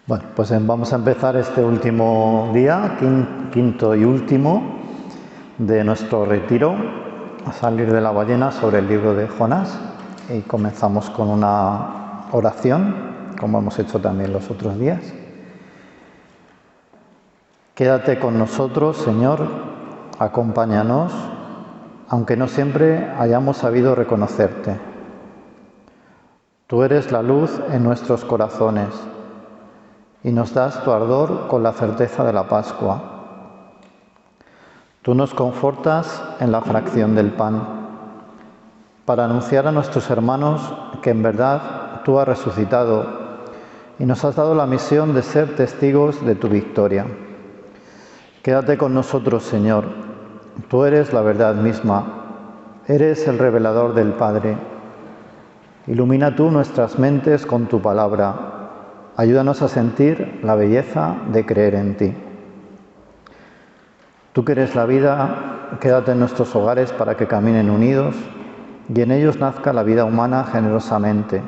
Bueno, pues vamos a empezar este último día, quinto y último de nuestro retiro, a salir de la ballena sobre el libro de Jonás, y comenzamos con una oración, como hemos hecho también los otros días. Quédate con nosotros, Señor, acompáñanos, aunque no siempre hayamos sabido reconocerte. Tú eres la luz en nuestros corazones y nos das tu ardor con la certeza de la Pascua. Tú nos confortas en la fracción del pan, para anunciar a nuestros hermanos que en verdad tú has resucitado y nos has dado la misión de ser testigos de tu victoria. Quédate con nosotros, Señor. Tú eres la verdad misma, eres el revelador del Padre. Ilumina tú nuestras mentes con tu palabra. Ayúdanos a sentir la belleza de creer en ti. Tú que eres la vida, quédate en nuestros hogares para que caminen unidos y en ellos nazca la vida humana generosamente.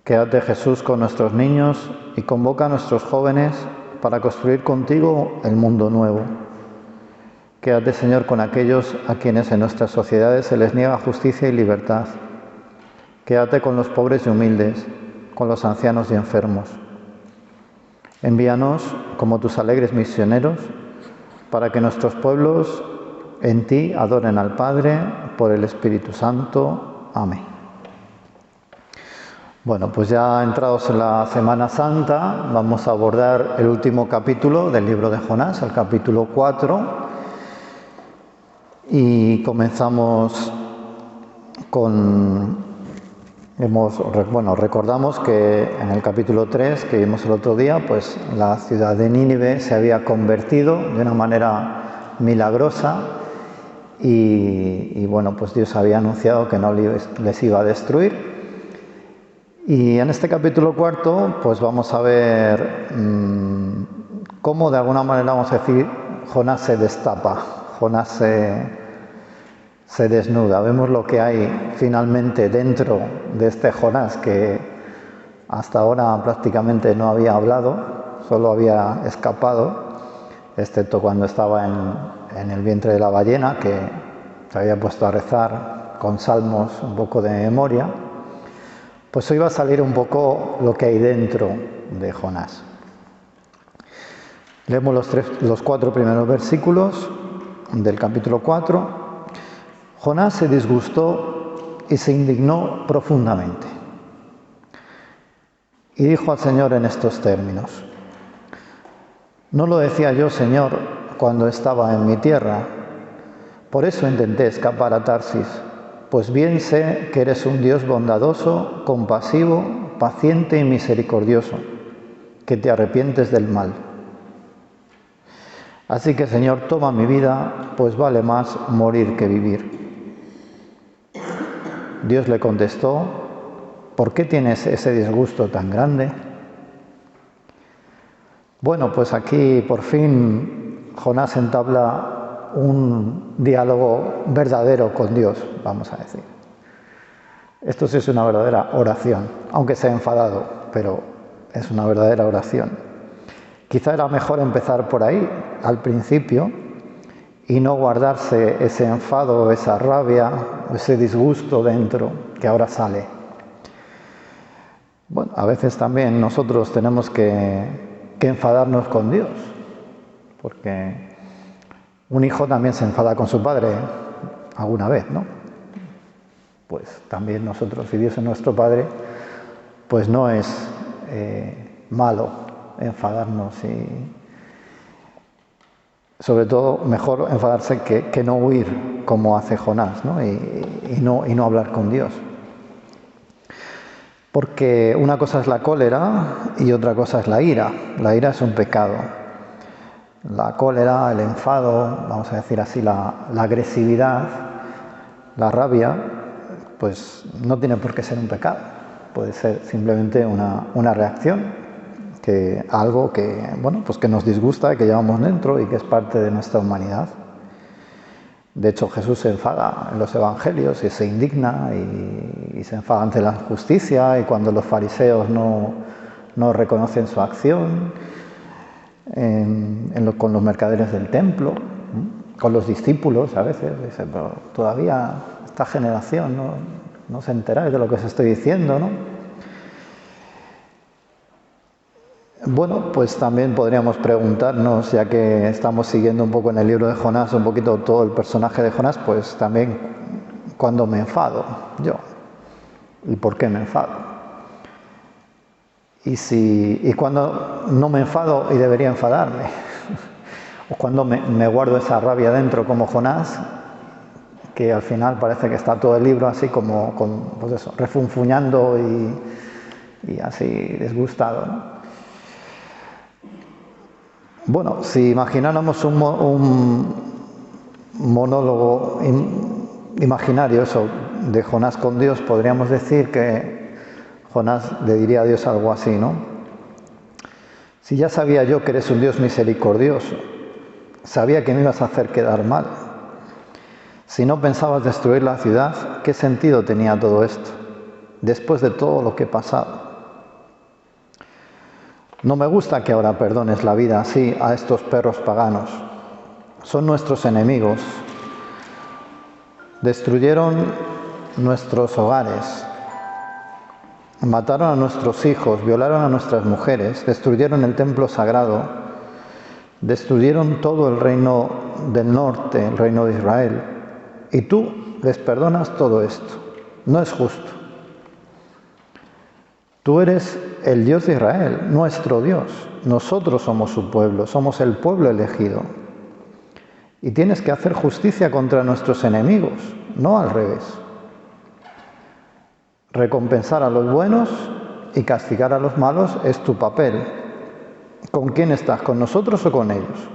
Quédate, Jesús, con nuestros niños y convoca a nuestros jóvenes para construir contigo el mundo nuevo. Quédate, Señor, con aquellos a quienes en nuestras sociedades se les niega justicia y libertad. Quédate con los pobres y humildes, con los ancianos y enfermos. Envíanos como tus alegres misioneros para que nuestros pueblos en ti adoren al Padre por el Espíritu Santo. Amén. Bueno, pues ya entrados en la Semana Santa, vamos a abordar el último capítulo del libro de Jonás, el capítulo 4, y comenzamos con... recordamos que en el capítulo 3 que vimos el otro día, pues la ciudad de Nínive se había convertido de una manera milagrosa y bueno, pues Dios había anunciado que no les iba a destruir. Y en este capítulo 4, pues vamos a ver cómo de alguna manera, vamos a decir, Jonás se destapa, Jonás se desnuda. Vemos lo que hay finalmente dentro de este Jonás, que hasta ahora prácticamente no había hablado, solo había escapado, excepto cuando estaba en el vientre de la ballena, que se había puesto a rezar con salmos un poco de memoria. Pues hoy va a salir un poco lo que hay dentro de Jonás. Leemos los 4 primeros versículos del capítulo 4. Jonás se disgustó y se indignó profundamente. Y dijo al Señor en estos términos: ¿no lo decía yo, Señor, cuando estaba en mi tierra? Por eso intenté escapar a Tarsis, pues bien sé que eres un Dios bondadoso, compasivo, paciente y misericordioso, que te arrepientes del mal. Así que, Señor, toma mi vida, pues vale más morir que vivir. Dios le contestó: ¿por qué tienes ese disgusto tan grande? Bueno, pues aquí por fin Jonás entabla un diálogo verdadero con Dios, vamos a decir. Esto sí es una verdadera oración, aunque sea enfadado, pero es una verdadera oración. Quizá era mejor empezar por ahí, al principio, y no guardarse ese enfado, esa rabia, ese disgusto dentro que ahora sale. Bueno, a veces también nosotros tenemos que enfadarnos con Dios, porque un hijo también se enfada con su padre alguna vez, ¿no? Pues también nosotros, si Dios es nuestro Padre, pues no es malo enfadarnos, y sobre todo mejor enfadarse que no huir como hace Jonás, ¿no? Y no hablar con Dios. Porque una cosa es la cólera y otra cosa es la ira. La ira es un pecado. La cólera, el enfado, vamos a decir así, la agresividad, la rabia, pues no tiene por qué ser un pecado. Puede ser simplemente una reacción a algo que, bueno, pues que nos disgusta, que llevamos dentro y que es parte de nuestra humanidad. De hecho, Jesús se enfada en los evangelios y se indigna y se enfada ante la injusticia, y cuando los fariseos no no reconocen su acción con los mercaderes del templo, con los discípulos a veces. Dice, pero todavía esta generación no se entera de lo que os estoy diciendo, ¿no? Bueno, pues también podríamos preguntarnos, ya que estamos siguiendo un poco en el libro de Jonás, un poquito todo el personaje de Jonás, pues también cuando me enfado yo, y por qué me enfado. Y cuando no me enfado y debería enfadarme, o cuando me guardo esa rabia dentro como Jonás, que al final parece que está todo el libro así como pues eso, refunfuñando y así disgustado, ¿no? Bueno, si imagináramos un monólogo imaginario eso, de Jonás con Dios, podríamos decir que Jonás le diría a Dios algo así, ¿no? Si ya sabía yo que eres un Dios misericordioso, sabía que me ibas a hacer quedar mal. Si no pensabas destruir la ciudad, ¿qué sentido tenía todo esto? Después de todo lo que he pasado. No me gusta que ahora perdones la vida así a estos perros paganos. Son nuestros enemigos. Destruyeron nuestros hogares. Mataron a nuestros hijos, violaron a nuestras mujeres, destruyeron el templo sagrado, destruyeron todo el reino del norte, el reino de Israel. Y tú les perdonas todo esto. No es justo. Tú eres el Dios de Israel, nuestro Dios. Nosotros somos su pueblo, somos el pueblo elegido. Y tienes que hacer justicia contra nuestros enemigos, no al revés. Recompensar a los buenos y castigar a los malos es tu papel. ¿Con quién estás? ¿Con nosotros o con ellos?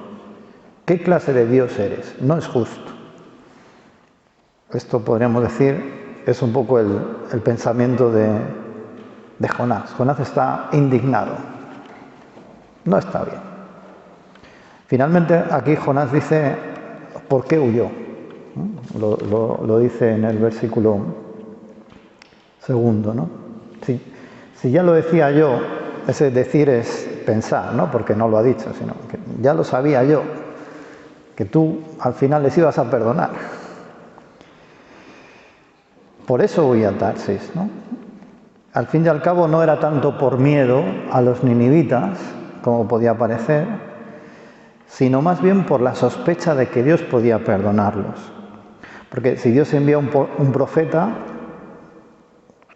¿Qué clase de Dios eres? No es justo. Esto podríamos decir, es un poco el pensamiento de Jonás. Jonás está indignado. No está bien. Finalmente aquí Jonás dice, ¿por qué huyó? Lo dice en el versículo 2, ¿no? Si ya lo decía yo, ese decir es pensar, ¿no? Porque no lo ha dicho, sino que ya lo sabía yo, que tú al final les ibas a perdonar. Por eso huí a Tarsis, ¿no? Al fin y al cabo no era tanto por miedo a los ninivitas, como podía parecer, sino más bien por la sospecha de que Dios podía perdonarlos. Porque si Dios envía un profeta,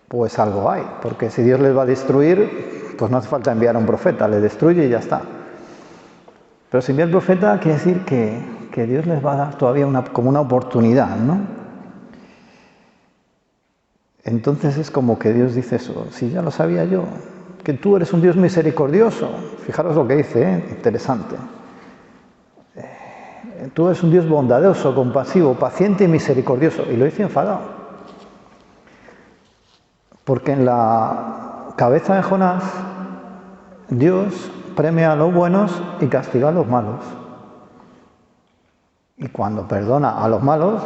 pues algo hay, porque si Dios les va a destruir, pues no hace falta enviar a un profeta, le destruye y ya está. Pero si envía el profeta, quiere decir que Dios les va a dar todavía como una oportunidad, ¿no? Entonces es como que Dios dice eso, si ya lo sabía yo, que tú eres un Dios misericordioso. Fijaros lo que dice, interesante. Tú eres un Dios bondadoso, compasivo, paciente y misericordioso. Y lo dice enfadado. Porque en la cabeza de Jonás, Dios premia a los buenos y castiga a los malos. Y cuando perdona a los malos,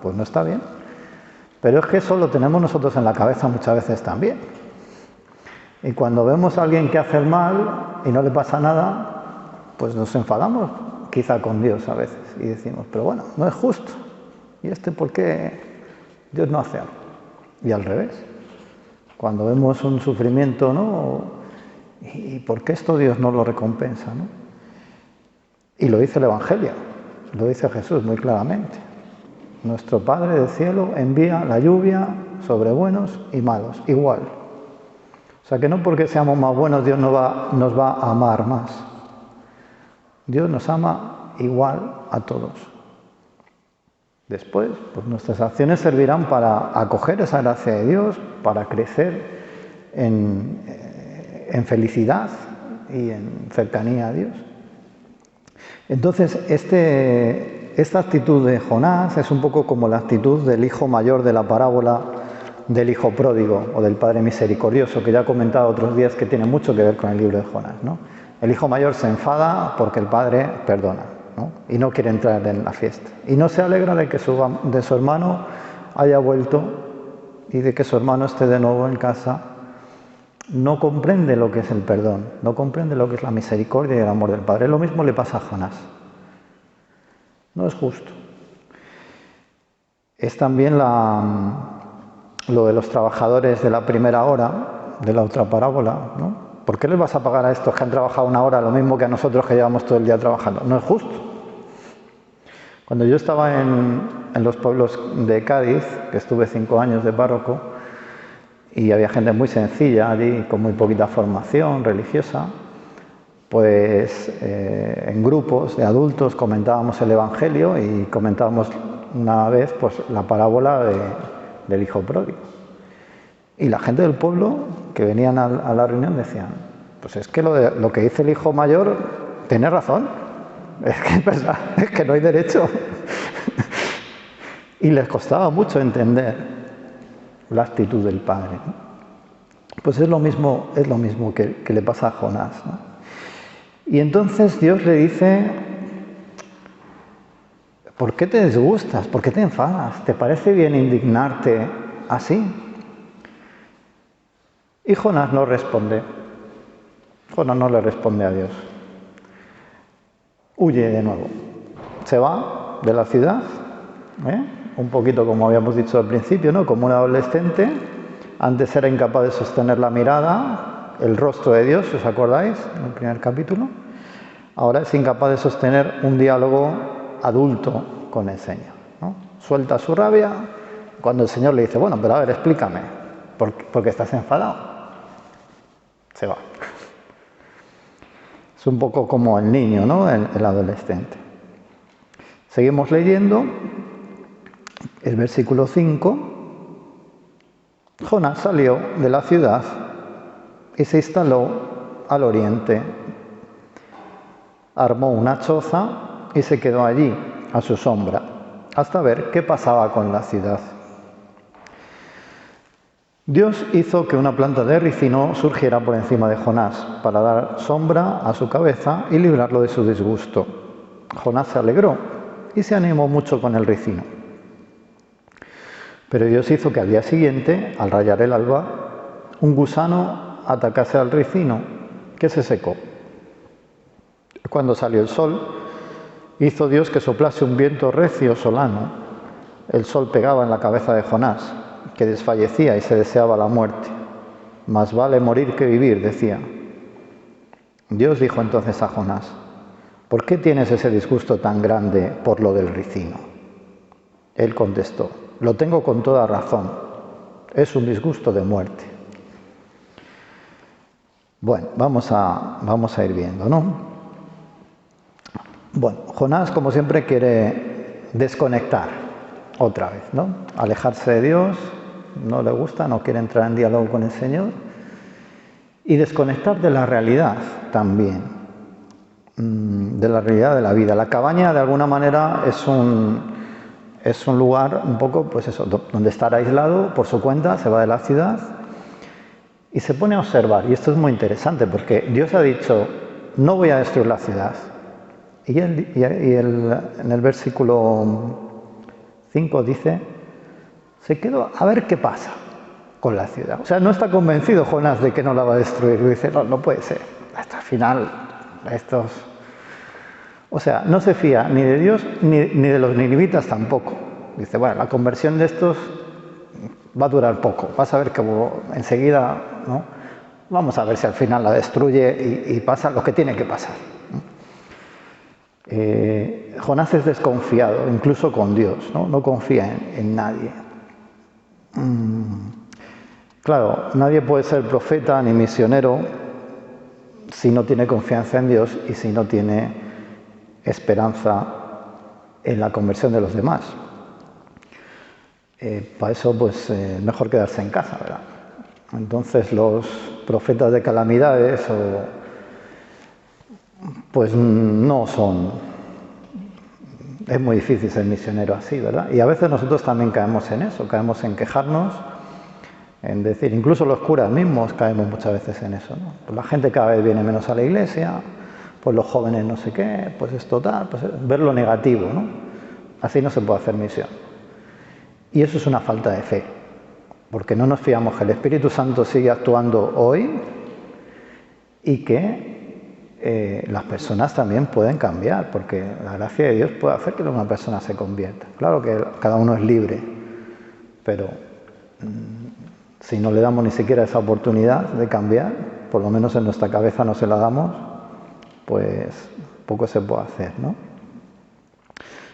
pues no está bien. Pero es que eso lo tenemos nosotros en la cabeza muchas veces también. Y cuando vemos a alguien que hace el mal y no le pasa nada, pues nos enfadamos quizá con Dios a veces y decimos, pero bueno, no es justo. ¿Y por qué Dios no hace algo? Y al revés. Cuando vemos un sufrimiento, ¿no? ¿Y por qué esto Dios no lo recompensa, ¿no? Y lo dice el Evangelio, lo dice Jesús muy claramente. Nuestro Padre del cielo envía la lluvia sobre buenos y malos, igual. O sea que no porque seamos más buenos Dios nos va a amar más. Dios nos ama igual a todos. Después, pues nuestras acciones servirán para acoger esa gracia de Dios, para crecer en felicidad y en cercanía a Dios. Entonces, esta actitud de Jonás es un poco como la actitud del hijo mayor de la parábola del hijo pródigo o del padre misericordioso, que ya he comentado otros días que tiene mucho que ver con el libro de Jonás, ¿no? El hijo mayor se enfada porque el padre perdona, ¿no? Y no quiere entrar en la fiesta. Y no se alegra de que de su hermano haya vuelto y de que su hermano esté de nuevo en casa no comprende lo que es el perdón, no comprende lo que es la misericordia y el amor del Padre. Lo mismo le pasa a Jonás. No es justo. Es también lo de los trabajadores de la primera hora, de la otra parábola, ¿no? ¿Por qué les vas a pagar a estos que han trabajado una hora lo mismo que a nosotros que llevamos todo el día trabajando? No es justo. Cuando yo estaba en los pueblos de Cádiz, que estuve 5 años de párroco, y había gente muy sencilla allí, con muy poquita formación religiosa, pues en grupos de adultos comentábamos el Evangelio y comentábamos una vez pues la parábola del hijo pródigo. Y la gente del pueblo que venían a la reunión decían, pues es que lo que dice el hijo mayor tiene razón, es que no hay derecho. Y les costaba mucho entender la actitud del Padre, ¿no? Pues es lo mismo que le pasa a Jonás, ¿no? Y entonces Dios le dice, ¿por qué te disgustas? ¿Por qué te enfadas? ¿Te parece bien indignarte así? Y Jonás no responde. Jonás no le responde a Dios. Huye de nuevo. Se va de la ciudad, un poquito como habíamos dicho al principio, ¿no? Como un adolescente. Antes era incapaz de sostener la mirada, el rostro de Dios, ¿os acordáis? En el primer capítulo. Ahora es incapaz de sostener un diálogo adulto con el Señor, ¿no? Suelta su rabia cuando el Señor le dice, bueno, pero a ver, explícame, ¿por qué estás enfadado? Se va. Es un poco como el niño, ¿no? El adolescente. Seguimos leyendo el versículo 5. Jonás salió de la ciudad y se instaló al oriente. Armó una choza y se quedó allí, a su sombra, hasta ver qué pasaba con la ciudad. Dios hizo que una planta de ricino surgiera por encima de Jonás para dar sombra a su cabeza y librarlo de su disgusto. Jonás se alegró y se animó mucho con el ricino. Pero Dios hizo que al día siguiente, al rayar el alba, un gusano atacase al ricino, que se secó. Cuando salió el sol, hizo Dios que soplase un viento recio solano. El sol pegaba en la cabeza de Jonás, que desfallecía y se deseaba la muerte. Más vale morir que vivir, decía. Dios dijo entonces a Jonás, ¿por qué tienes ese disgusto tan grande por lo del ricino? Él contestó, lo tengo con toda razón, es un disgusto de muerte. Bueno, vamos a ir viendo, ¿no? Bueno, Jonás, como siempre, quiere desconectar otra vez, ¿no? Alejarse de Dios, no le gusta, no quiere entrar en diálogo con el Señor. Y desconectar de la realidad también, de la realidad de la vida. La cabaña, de alguna manera, es un lugar un poco, pues eso, donde estar aislado por su cuenta, se va de la ciudad y se pone a observar. Y esto es muy interesante porque Dios ha dicho, no voy a destruir la ciudad. Y en el versículo 5 dice, se quedó a ver qué pasa con la ciudad. O sea, no está convencido Jonás de que no la va a destruir. Dice, no puede ser. Hasta el final, o sea, no se fía ni de Dios ni de los ninivitas tampoco. Dice, bueno, la conversión de estos va a durar poco. Vas a ver que enseguida, ¿no? Vamos a ver si al final la destruye y pasa lo que tiene que pasar. Jonás es desconfiado, incluso con Dios, no confía en nadie. Claro, nadie puede ser profeta ni misionero si no tiene confianza en Dios y si no tiene esperanza en la conversión de los demás. Para eso, pues, mejor quedarse en casa, ¿verdad? Entonces, los profetas de calamidades pues no son. Es muy difícil ser misionero así, ¿verdad? Y a veces nosotros también caemos en eso, caemos en quejarnos, en decir, incluso los curas mismos caemos muchas veces en eso, ¿no? Pues la gente cada vez viene menos a la iglesia, pues los jóvenes no sé qué, pues esto tal, pues ver lo negativo, ¿no? Así no se puede hacer misión. Y eso es una falta de fe. porque no nos fiamos que el Espíritu Santo sigue actuando hoy y que las personas también pueden cambiar, porque la gracia de Dios puede hacer que una persona se convierta. Claro que cada uno es libre, pero si no le damos ni siquiera esa oportunidad de cambiar, por lo menos en nuestra cabeza no se la damos, pues poco se puede hacer, ¿no?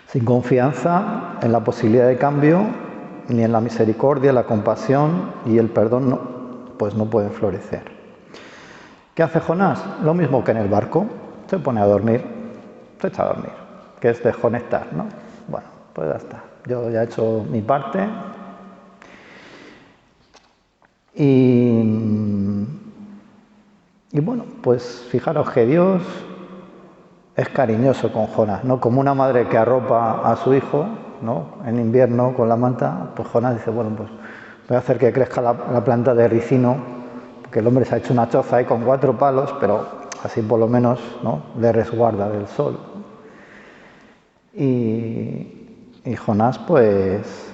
Sin confianza en la posibilidad de cambio, ni en la misericordia, la compasión y el perdón, pues no pueden florecer. ¿Qué hace Jonás? Lo mismo que en el barco, se pone a dormir, se echa a dormir, que es desconectar, ¿no? Bueno, pues ya está, yo ya he hecho mi parte. Y bueno, pues fijaros que Dios es cariñoso con Jonás, ¿no? Como una madre que arropa a su hijo, ¿no? En invierno con la manta, pues Jonás dice, bueno, pues voy a hacer que crezca la planta de ricino, porque el hombre se ha hecho una choza ahí con 4 palos, pero así por lo menos, ¿no? Le resguarda del sol. Y Jonás pues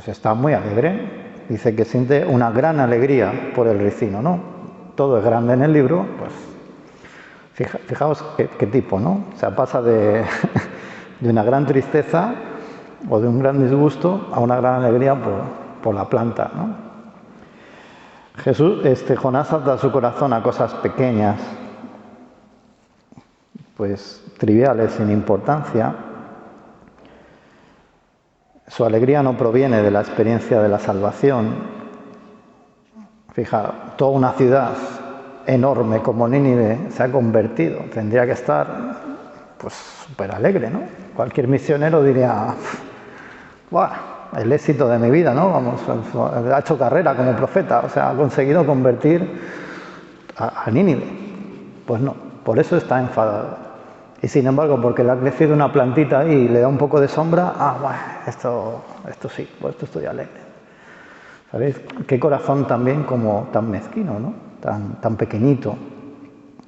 está muy alegre. Dice que siente una gran alegría por el ricino, ¿no? Todo es grande en el libro, pues fijaos qué tipo, ¿no? O sea, pasa de una gran tristeza o de un gran disgusto a una gran alegría por la planta, ¿no? Jonás ata su corazón a cosas pequeñas, pues triviales, sin importancia. Su alegría no proviene de la experiencia de la salvación. Fijaos, toda una ciudad enorme como Nínive se ha convertido. Tendría que estar, pues, súper alegre, ¿no? Cualquier misionero diría, ¡buah! El éxito de mi vida, ¿no? Vamos, ha hecho carrera como profeta, o sea, ha conseguido convertir a Nínive. Pues no, por eso está enfadado. Y sin embargo, porque le ha crecido una plantita ahí y le da un poco de sombra, bueno, esto sí, pues esto estoy alegre. ¿Sabéis? Qué corazón también como tan mezquino, ¿no? Tan pequeñito.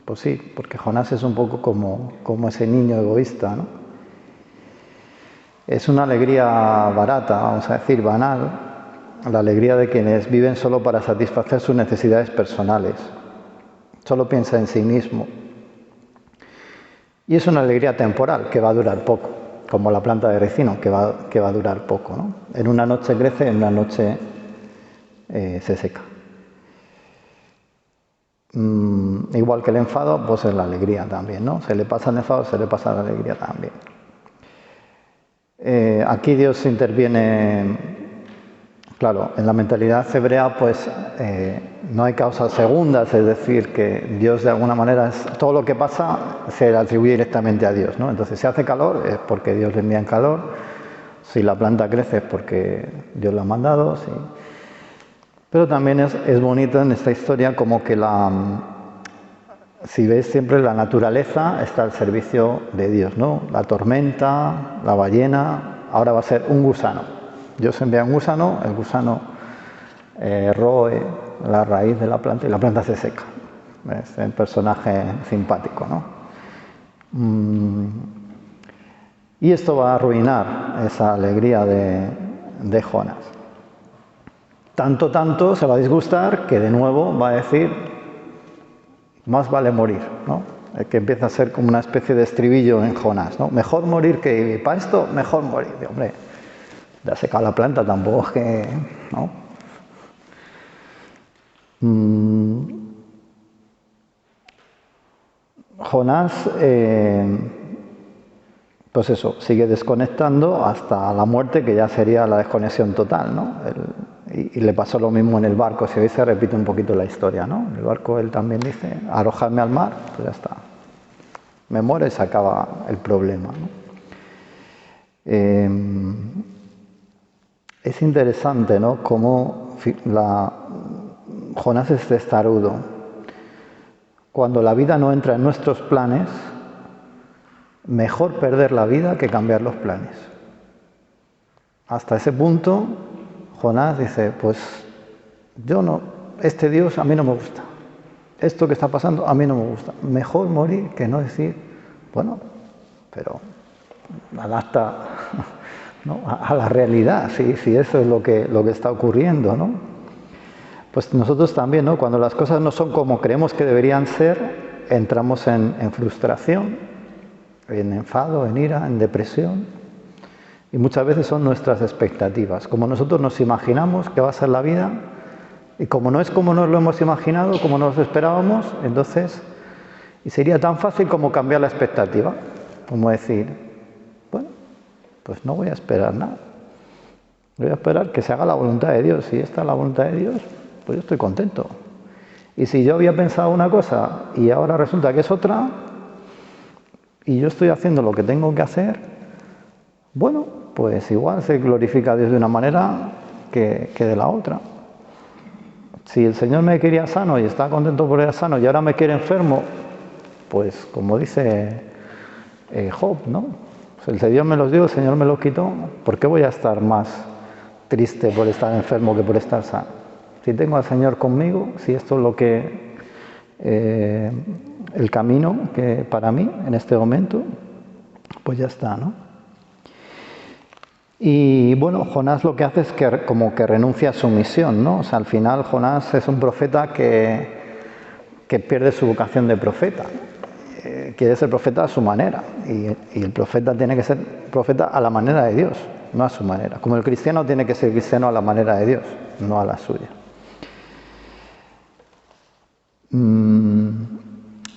Pues sí, porque Jonás es un poco como ese niño egoísta, ¿no? Es una alegría barata, vamos a decir, banal, la alegría de quienes viven solo para satisfacer sus necesidades personales. Solo piensa en sí mismo. Y es una alegría temporal, que va a durar poco, como la planta de ricino, que va a durar poco, ¿no? En una noche crece, en una noche se seca. Igual que el enfado, pues es la alegría también, ¿no? Se le pasa el enfado, se le pasa la alegría también. Aquí Dios interviene, claro, en la mentalidad hebrea, pues no hay causas segundas, es decir, que Dios de alguna manera, todo lo que pasa se le atribuye directamente a Dios, ¿no? Entonces, si hace calor es porque Dios le envía en calor, si la planta crece es porque Dios la ha mandado, sí. Pero también es bonito en esta historia como que si veis siempre la naturaleza está al servicio de Dios, ¿no? La tormenta, la ballena, ahora va a ser un gusano. Dios envía un gusano, el gusano roe la raíz de la planta y la planta se seca. Es un personaje simpático, ¿no? Y esto va a arruinar esa alegría de Jonás. Tanto se va a disgustar que de nuevo va a decir, más vale morir, ¿no? Que empieza a ser como una especie de estribillo en Jonás, ¿no? Mejor morir que vivir. Para esto, mejor morir. Y, hombre, ya ha secado la planta, tampoco es que, ¿no? Jonás, pues eso, sigue desconectando hasta la muerte, que ya sería la desconexión total, ¿no? Y le pasó lo mismo en el barco, si veis se repite un poquito la historia, ¿no? En el barco él también dice, arrojarme al mar, pues ya está. Me muero y se acaba el problema, ¿no? Es interesante, ¿no? Cómo Jonás es testarudo. Cuando la vida no entra en nuestros planes, mejor perder la vida que cambiar los planes. Hasta ese punto, Jonás dice, pues yo no, este Dios a mí no me gusta. Esto que está pasando a mí no me gusta. Mejor morir que no decir, bueno, pero adapta ¿no? A la realidad, si eso es lo que está ocurriendo, ¿no? Pues nosotros también, ¿no? Cuando las cosas no son como creemos que deberían ser, entramos en frustración, en enfado, en ira, en depresión. Y muchas veces son nuestras expectativas. Como nosotros nos imaginamos que va a ser la vida, y como no es como nos lo hemos imaginado, como nos lo esperábamos, entonces, y sería tan fácil como cambiar la expectativa. Como decir, bueno, pues no voy a esperar nada. Voy a esperar que se haga la voluntad de Dios. Si esta es la voluntad de Dios, pues yo estoy contento. Y si yo había pensado una cosa y ahora resulta que es otra, y yo estoy haciendo lo que tengo que hacer, bueno, pues igual se glorifica a Dios de una manera que de la otra. Si el Señor me quería sano y estaba contento por ir sano y ahora me quiere enfermo, pues como dice Job, ¿no? Pues el Dios me los dio, el Señor me los quitó, ¿por qué voy a estar más triste por estar enfermo que por estar sano? Si tengo al Señor conmigo, si esto es lo que el camino que para mí en este momento, pues ya está, ¿no? Y bueno, Jonás lo que hace es que como que renuncia a su misión, ¿no? O sea, al final Jonás es un profeta que pierde su vocación de profeta. Quiere ser profeta a su manera. Y el profeta tiene que ser profeta a la manera de Dios, no a su manera. Como el cristiano tiene que ser cristiano a la manera de Dios, no a la suya.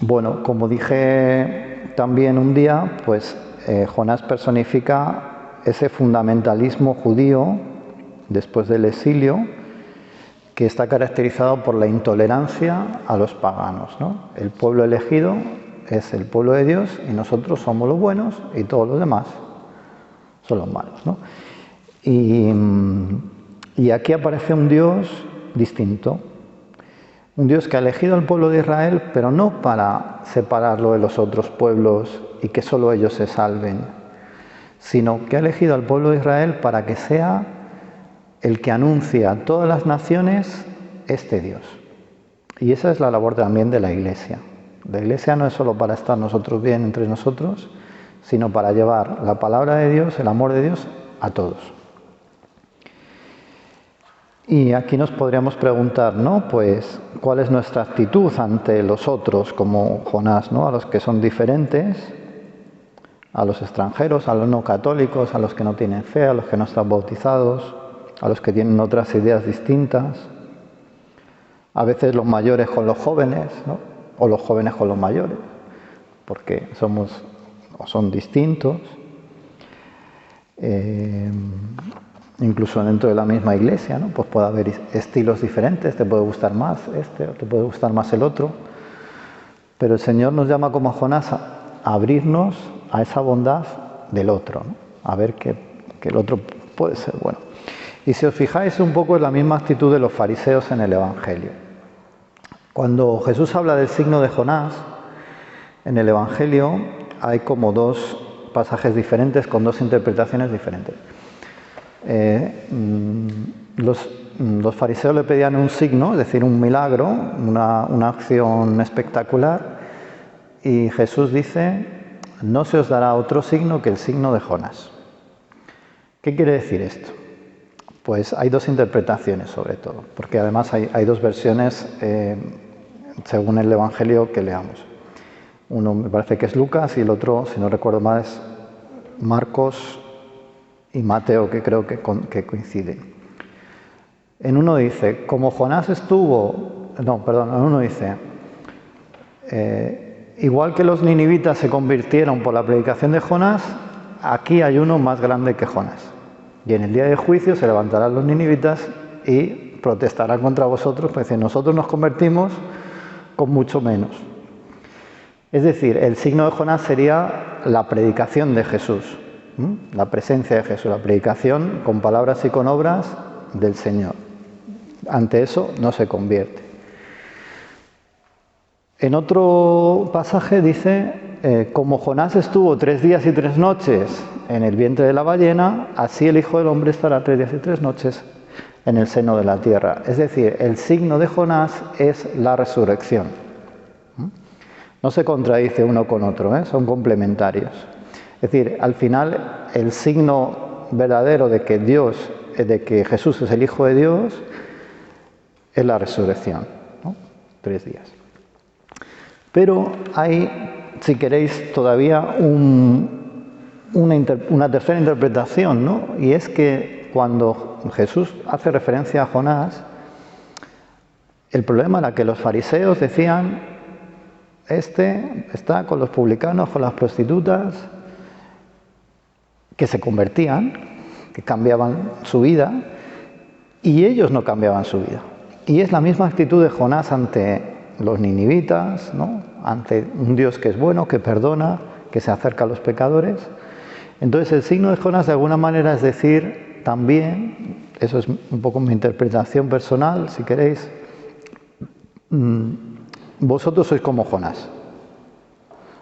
Bueno, como dije también un día, pues Jonás personifica ese fundamentalismo judío después del exilio que está caracterizado por la intolerancia a los paganos, ¿no? El pueblo elegido es el pueblo de Dios y nosotros somos los buenos y todos los demás son los malos, ¿no? Y aquí aparece un Dios distinto, un Dios que ha elegido al pueblo de Israel, pero no para separarlo de los otros pueblos y que solo ellos se salven, sino que ha elegido al pueblo de Israel para que sea el que anuncia a todas las naciones este Dios. Y esa es la labor también de la Iglesia. La Iglesia no es solo para estar nosotros bien entre nosotros, sino para llevar la palabra de Dios, el amor de Dios, a todos. Y aquí nos podríamos preguntar, ¿no? Pues, ¿cuál es nuestra actitud ante los otros, como Jonás, ¿no? A los que son diferentes, a los extranjeros, a los no católicos, a los que no tienen fe, a los que no están bautizados, a los que tienen otras ideas distintas, a veces los mayores con los jóvenes, ¿no? O los jóvenes con los mayores, porque son distintos, incluso dentro de la misma iglesia, ¿no? Pues puede haber estilos diferentes, te puede gustar más este, o te puede gustar más el otro, pero el Señor nos llama como a Jonás a abrirnos a esa bondad del otro, ¿no? A ver que el otro puede ser bueno. Y si os fijáis un poco es la misma actitud de los fariseos en el Evangelio. Cuando Jesús habla del signo de Jonás, en el Evangelio hay como dos pasajes diferentes con dos interpretaciones diferentes. Los fariseos le pedían un signo, es decir, un milagro, una acción espectacular, y Jesús dice, no se os dará otro signo que el signo de Jonás. ¿Qué quiere decir esto? Pues hay dos interpretaciones sobre todo, porque además hay dos versiones según el Evangelio que leamos. Uno me parece que es Lucas y el otro, si no recuerdo mal, es Marcos y Mateo, que creo que coinciden. En uno dice, como Jonás en uno dice, igual que los ninivitas se convirtieron por la predicación de Jonás, aquí hay uno más grande que Jonás. Y en el día de juicio se levantarán los ninivitas y protestarán contra vosotros, pues decir, nosotros nos convertimos con mucho menos. Es decir, el signo de Jonás sería la predicación de Jesús, la presencia de Jesús, la predicación con palabras y con obras del Señor. Ante eso no se convierte. En otro pasaje dice, como Jonás estuvo 3 días y 3 noches en el vientre de la ballena, así el Hijo del Hombre estará 3 días y 3 noches en el seno de la tierra. Es decir, el signo de Jonás es la resurrección. No se contradice uno con otro, son complementarios. Es decir, al final el signo verdadero de que Jesús es el Hijo de Dios es la resurrección, ¿no? 3 días. Pero hay, si queréis, todavía una tercera interpretación, ¿no? Y es que cuando Jesús hace referencia a Jonás, el problema era que los fariseos decían: este está con los publicanos, con las prostitutas, que se convertían, que cambiaban su vida, y ellos no cambiaban su vida. Y es la misma actitud de Jonás ante los ninivitas, ¿no? Ante un Dios que es bueno, que perdona, que se acerca a los pecadores. Entonces el signo de Jonás de alguna manera es decir también, eso es un poco mi interpretación personal, si queréis, vosotros sois como Jonás.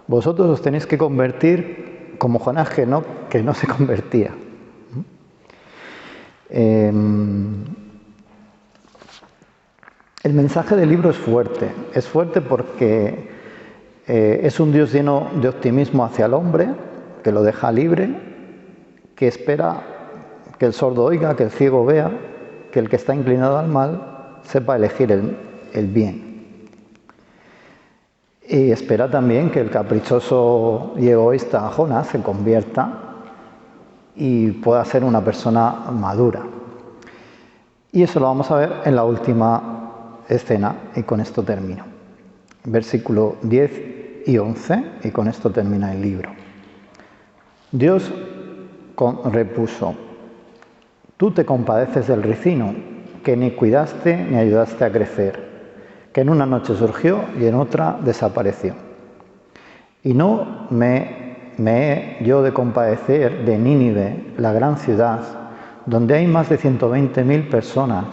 Vosotros os tenéis que convertir como Jonás, que no se convertía. El mensaje del libro es fuerte porque es un Dios lleno de optimismo hacia el hombre, que lo deja libre, que espera que el sordo oiga, que el ciego vea, que el que está inclinado al mal sepa elegir el bien. Y espera también que el caprichoso y egoísta Jonás se convierta y pueda ser una persona madura. Y eso lo vamos a ver en la última escena, y con esto termino. Versículo 10 y 11, y con esto termina el libro. Dios repuso: tú te compadeces del ricino, que ni cuidaste ni ayudaste a crecer, que en una noche surgió y en otra desapareció. Y no me he yo de compadecer de Nínive, la gran ciudad, donde hay más de 120.000 personas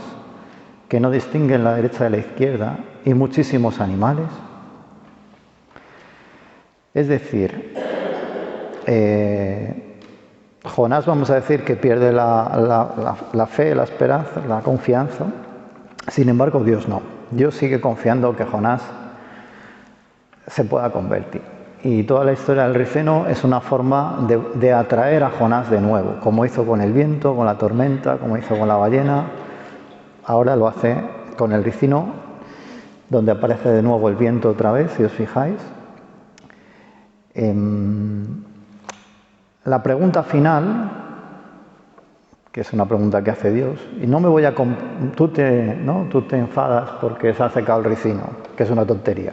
que no distinguen la derecha de la izquierda y muchísimos animales. Es decir, Jonás, vamos a decir que pierde la fe, la esperanza, la confianza. Sin embargo, Dios no. Dios sigue confiando que Jonás se pueda convertir. Y toda la historia del ricino es una forma de atraer a Jonás de nuevo, como hizo con el viento, con la tormenta, como hizo con la ballena. Ahora lo hace con el ricino, donde aparece de nuevo el viento otra vez, si os fijáis. La pregunta final, que es una pregunta que hace Dios, y no me voy a... Tú te enfadas porque se ha secado el ricino, que es una tontería.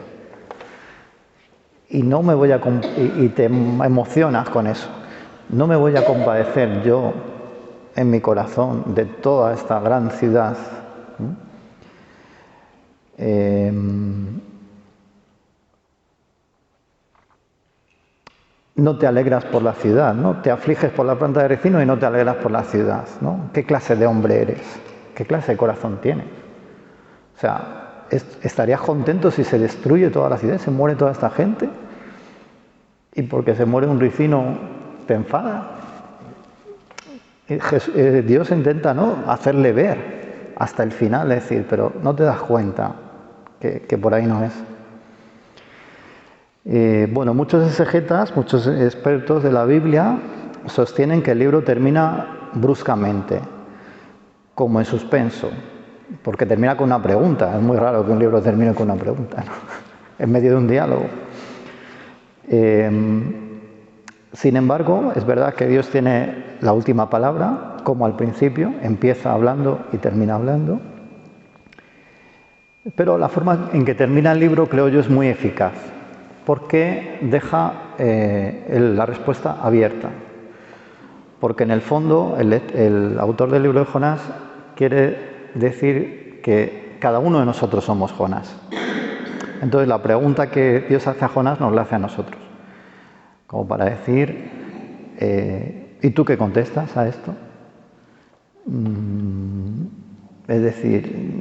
Y no me voy a... y te emocionas con eso. No me voy a compadecer yo en mi corazón de toda esta gran ciudad. No te alegras por la ciudad, ¿no? Te afliges por la planta de ricino y no te alegras por la ciudad, ¿no? ¿Qué clase de hombre eres? ¿Qué clase de corazón tienes? O sea, ¿estarías contento si se destruye toda la ciudad, se muere toda esta gente? ¿Y porque se muere un ricino te enfada? Dios intenta, ¿no?, hacerle ver hasta el final, es decir, pero no te das cuenta que por ahí no es. Bueno, muchos exegetas, muchos expertos de la Biblia sostienen que el libro termina bruscamente, como en suspenso, porque termina con una pregunta. Es muy raro que un libro termine con una pregunta, ¿no?, en medio de un diálogo. Sin embargo, es verdad que Dios tiene la última palabra, como al principio, empieza hablando y termina hablando. Pero la forma en que termina el libro, creo yo, es muy eficaz, porque deja la respuesta abierta. Porque en el fondo, el autor del libro de Jonás quiere decir que cada uno de nosotros somos Jonás. Entonces la pregunta que Dios hace a Jonás nos la hace a nosotros, como para decir, ¿y tú qué contestas a esto? Es decir,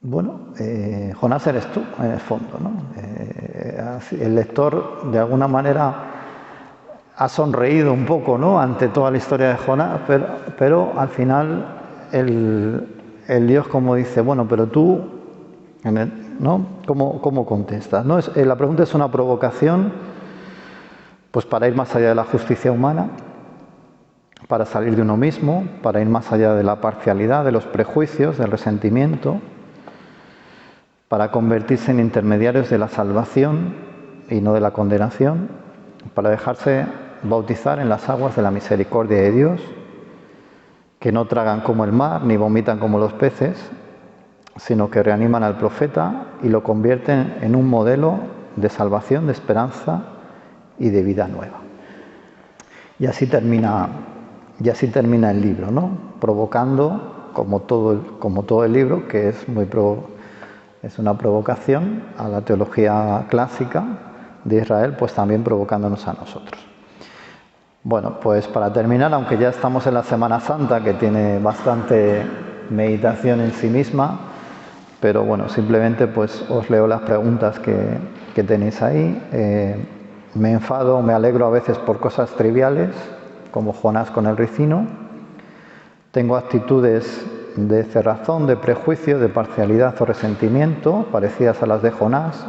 bueno, Jonás eres tú, en el fondo, ¿no? El lector, de alguna manera, ha sonreído un poco, ¿no?, ante toda la historia de Jonás, pero al final el Dios, como dice, bueno, pero tú, ¿no?, ¿cómo contestas? ¿No? La pregunta es una provocación Pues para ir más allá de la justicia humana, para salir de uno mismo, para ir más allá de la parcialidad, de los prejuicios, del resentimiento, para convertirse en intermediarios de la salvación y no de la condenación, para dejarse bautizar en las aguas de la misericordia de Dios, que no tragan como el mar ni vomitan como los peces, sino que reaniman al profeta y lo convierten en un modelo de salvación, de esperanza y de vida nueva. Y así termina el libro, ¿no? Provocando, como todo el libro, que es una provocación a la teología clásica de Israel, pues también provocándonos a nosotros. Bueno, pues para terminar, aunque ya estamos en la Semana Santa, que tiene bastante meditación en sí misma, pero bueno, simplemente pues os leo las preguntas que tenéis ahí. Me enfado, me alegro a veces por cosas triviales, como Jonás con el ricino. Tengo actitudes de cerrazón, de prejuicio, de parcialidad o resentimiento, parecidas a las de Jonás,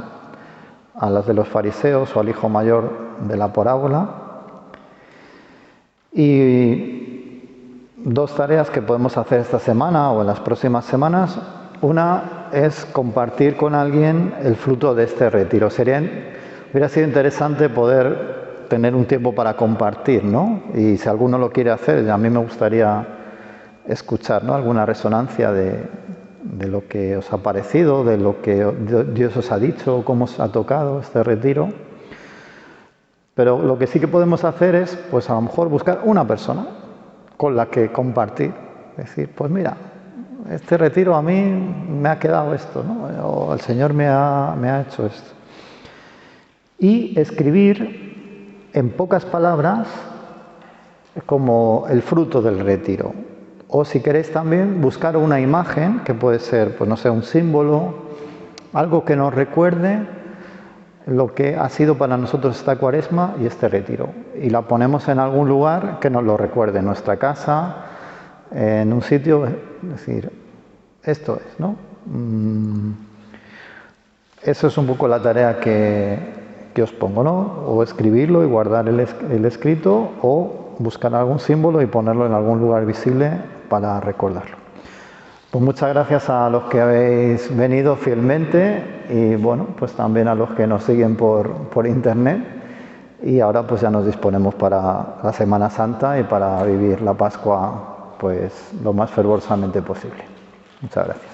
a las de los fariseos o al hijo mayor de la parábola. Y dos tareas que podemos hacer esta semana o en las próximas semanas. Una es compartir con alguien el fruto de este retiro. Hubiera sido interesante poder tener un tiempo para compartir, ¿no? Y si alguno lo quiere hacer, a mí me gustaría escuchar, ¿no?, alguna resonancia de lo que os ha parecido, de lo que Dios os ha dicho, cómo os ha tocado este retiro. Pero lo que sí que podemos hacer es, pues a lo mejor buscar una persona con la que compartir. Es decir, pues mira, este retiro a mí me ha quedado esto, ¿no? O el Señor me ha hecho esto. Y escribir en pocas palabras como el fruto del retiro. O si queréis también buscar una imagen, que puede ser, pues no sé, un símbolo, algo que nos recuerde lo que ha sido para nosotros esta Cuaresma y este retiro. Y la ponemos en algún lugar que nos lo recuerde, en nuestra casa, en un sitio, es decir, esto es, ¿no? Eso es un poco la tarea que os pongo, ¿no? O escribirlo y guardar el escrito, o buscar algún símbolo y ponerlo en algún lugar visible para recordarlo. Pues muchas gracias a los que habéis venido fielmente y bueno, pues también a los que nos siguen por internet, y ahora pues ya nos disponemos para la Semana Santa y para vivir la Pascua pues lo más fervorosamente posible. Muchas gracias.